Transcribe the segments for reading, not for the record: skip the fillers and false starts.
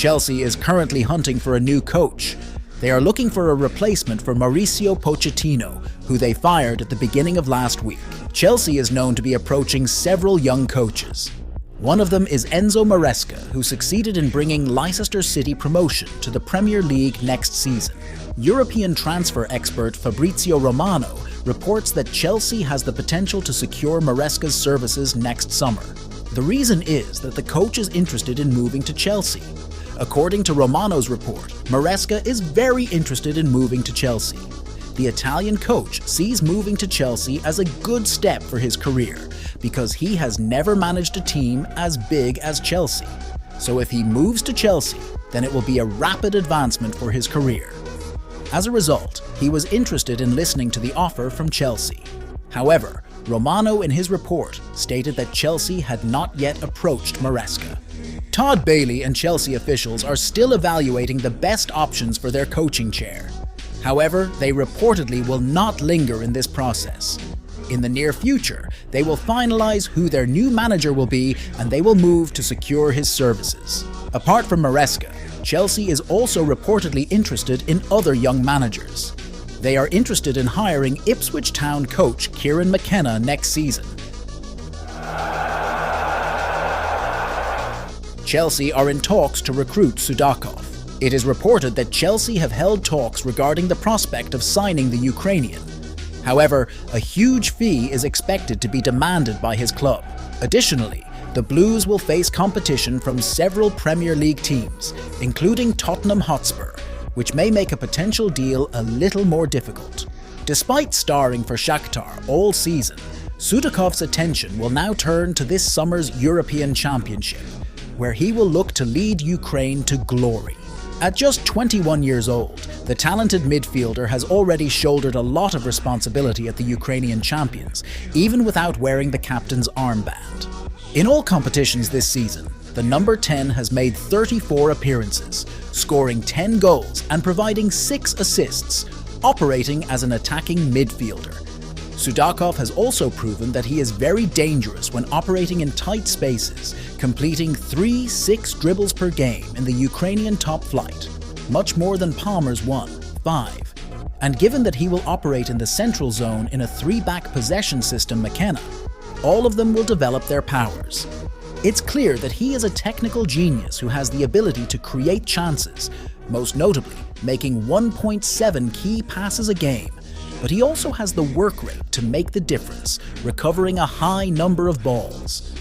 Chelsea is currently hunting for a new coach. They are looking for a replacement for Mauricio Pochettino, who they fired at the beginning of last week. Chelsea is known to be approaching several young coaches. One of them is Enzo Maresca, who succeeded in bringing Leicester City promotion to the Premier League next season. European transfer expert Fabrizio Romano reports that Chelsea has the potential to secure Maresca's services next summer. The reason is that the coach is interested in moving to Chelsea. According to Romano's report, Maresca is very interested in moving to Chelsea. The Italian coach sees moving to Chelsea as a good step for his career because he has never managed a team as big as Chelsea. So if he moves to Chelsea, then it will be a rapid advancement for his career. As a result, he was interested in listening to the offer from Chelsea. However, Romano in his report stated that Chelsea had not yet approached Maresca. Todd Bailey and Chelsea officials are still evaluating the best options for their coaching chair. However, they reportedly will not linger in this process. In the near future, they will finalize who their new manager will be and they will move to secure his services. Apart from Maresca, Chelsea is also reportedly interested in other young managers. They are interested in hiring Ipswich Town coach Kieran McKenna next season. Chelsea are in talks to recruit Sudakov. It is reported that Chelsea have held talks regarding the prospect of signing the Ukrainian. However, a huge fee is expected to be demanded by his club. Additionally, the Blues will face competition from several Premier League teams, including Tottenham Hotspur, which may make a potential deal a little more difficult. Despite starring for Shakhtar all season, Sudakov's attention will now turn to this summer's European Championship, where he will look to lead Ukraine to glory. At just 21 years old, the talented midfielder has already shouldered a lot of responsibility at the Ukrainian champions, even without wearing the captain's armband. In all competitions this season, the number 10 has made 34 appearances, scoring 10 goals and providing 6 assists, operating as an attacking midfielder. Sudakov has also proven that he is very dangerous when operating in tight spaces, completing 3-6 dribbles per game in the Ukrainian top flight, much more than Palmer's 1-5. And given that he will operate in the central zone in a 3-back possession system McKenna, all of them will develop their powers. It's clear that he is a technical genius who has the ability to create chances, most notably making 1.7 key passes a game, but he also has the work rate to make the difference, recovering a high number of balls.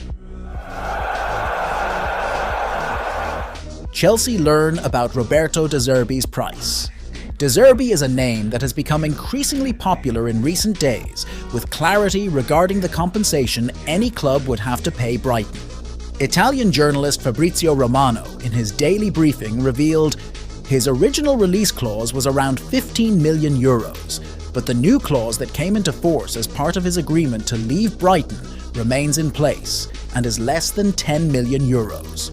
Chelsea learn about Roberto De Zerbi's price. De Zerbi is a name that has become increasingly popular in recent days, with clarity regarding the compensation any club would have to pay Brighton. Italian journalist Fabrizio Romano, in his daily briefing, revealed his original release clause was around 15 million euros, but the new clause that came into force as part of his agreement to leave Brighton remains in place and is less than 10 million euros.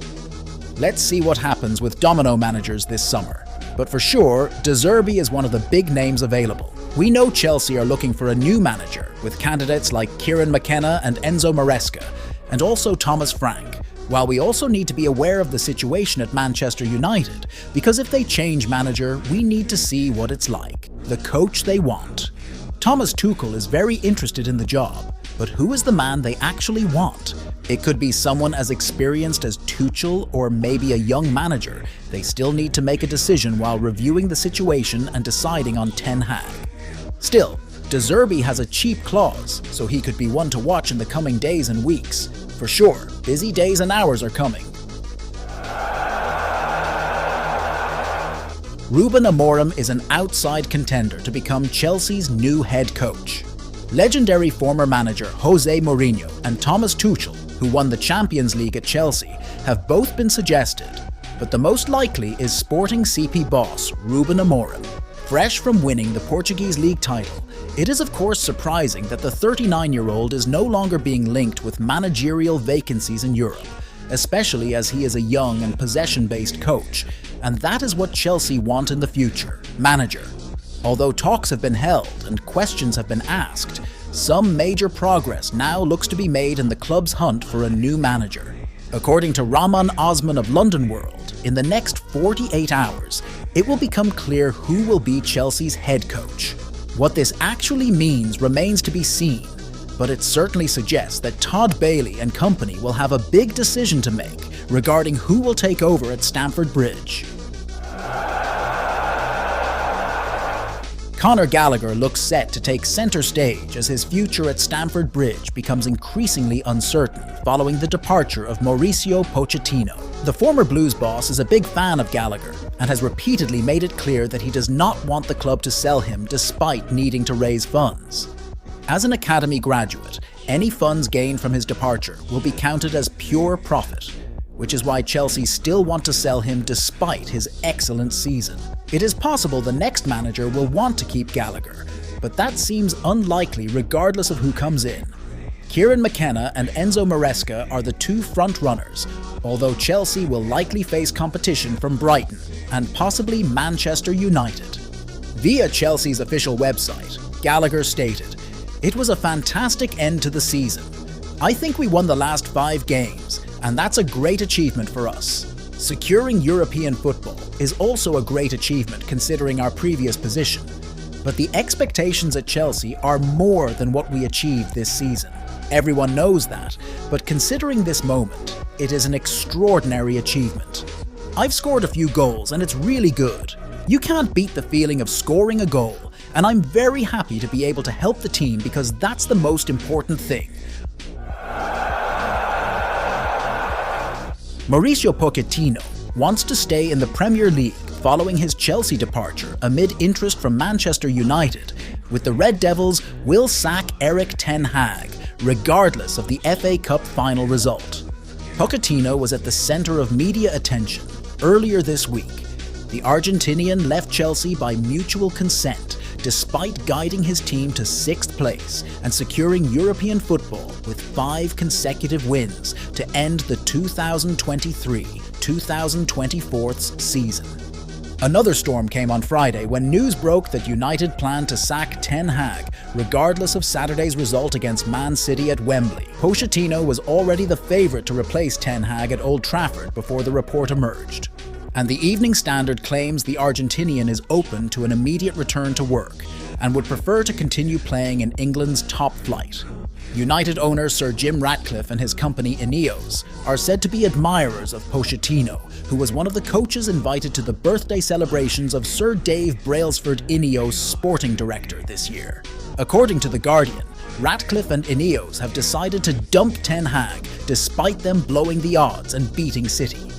Let's see what happens with domino managers this summer. But for sure, De Zerbi is one of the big names available. We know Chelsea are looking for a new manager, with candidates like Kieran McKenna and Enzo Maresca, and also Thomas Frank, while we also need to be aware of the situation at Manchester United, because if they change manager, we need to see what it's like, the coach they want. Thomas Tuchel is very interested in the job, but who is the man they actually want? It could be someone as experienced as Tuchel or maybe a young manager. They still need to make a decision while reviewing the situation and deciding on Ten Hag. Still, De Zerbi has a cheap clause, so he could be one to watch in the coming days and weeks. For sure, busy days and hours are coming. Ruben Amorim is an outside contender to become Chelsea's new head coach. Legendary former manager Jose Mourinho and Thomas Tuchel, who won the Champions League at Chelsea, have both been suggested, but the most likely is Sporting CP boss Ruben Amorim. Fresh from winning the Portuguese league title, it is of course surprising that the 39-year-old is no longer being linked with managerial vacancies in Europe, especially as he is a young and possession-based coach, and that is what Chelsea want in the future, manager. Although talks have been held and questions have been asked, some major progress now looks to be made in the club's hunt for a new manager. According to Rahman Osman of London World, in the next 48 hours, it will become clear who will be Chelsea's head coach. What this actually means remains to be seen, but it certainly suggests that Todd Bailey and company will have a big decision to make regarding who will take over at Stamford Bridge. Conor Gallagher looks set to take centre stage as his future at Stamford Bridge becomes increasingly uncertain following the departure of Mauricio Pochettino. The former Blues boss is a big fan of Gallagher and has repeatedly made it clear that he does not want the club to sell him despite needing to raise funds. As an academy graduate, any funds gained from his departure will be counted as pure profit, which is why Chelsea still want to sell him despite his excellent season. It is possible the next manager will want to keep Gallagher, but that seems unlikely regardless of who comes in. Kieran McKenna and Enzo Maresca are the two front runners, although Chelsea will likely face competition from Brighton and possibly Manchester United. Via Chelsea's official website, Gallagher stated, "It was a fantastic end to the season. I think we won the last 5 games, and that's a great achievement for us. Securing European football is also a great achievement considering our previous position, but the expectations at Chelsea are more than what we achieved this season. Everyone knows that, but considering this moment, it is an extraordinary achievement. I've scored a few goals and it's really good. You can't beat the feeling of scoring a goal, and I'm very happy to be able to help the team because that's the most important thing." Mauricio Pochettino wants to stay in the Premier League following his Chelsea departure amid interest from Manchester United, with the Red Devils will sack Erik ten Hag, regardless of the FA Cup final result. Pochettino was at the centre of media attention earlier this week. The Argentinian left Chelsea by mutual consent, despite guiding his team to 6th place and securing European football with 5 consecutive wins to end the 2023-2024 season. Another storm came on Friday when news broke that United planned to sack ten Hag, regardless of Saturday's result against Man City at Wembley. Pochettino was already the favourite to replace ten Hag at Old Trafford before the report emerged. And the Evening Standard claims the Argentinian is open to an immediate return to work and would prefer to continue playing in England's top flight. United owner Sir Jim Ratcliffe and his company Ineos are said to be admirers of Pochettino, who was one of the coaches invited to the birthday celebrations of Sir Dave Brailsford, Ineos sporting director this year. According to The Guardian, Ratcliffe and Ineos have decided to dump ten Hag despite them blowing the odds and beating City.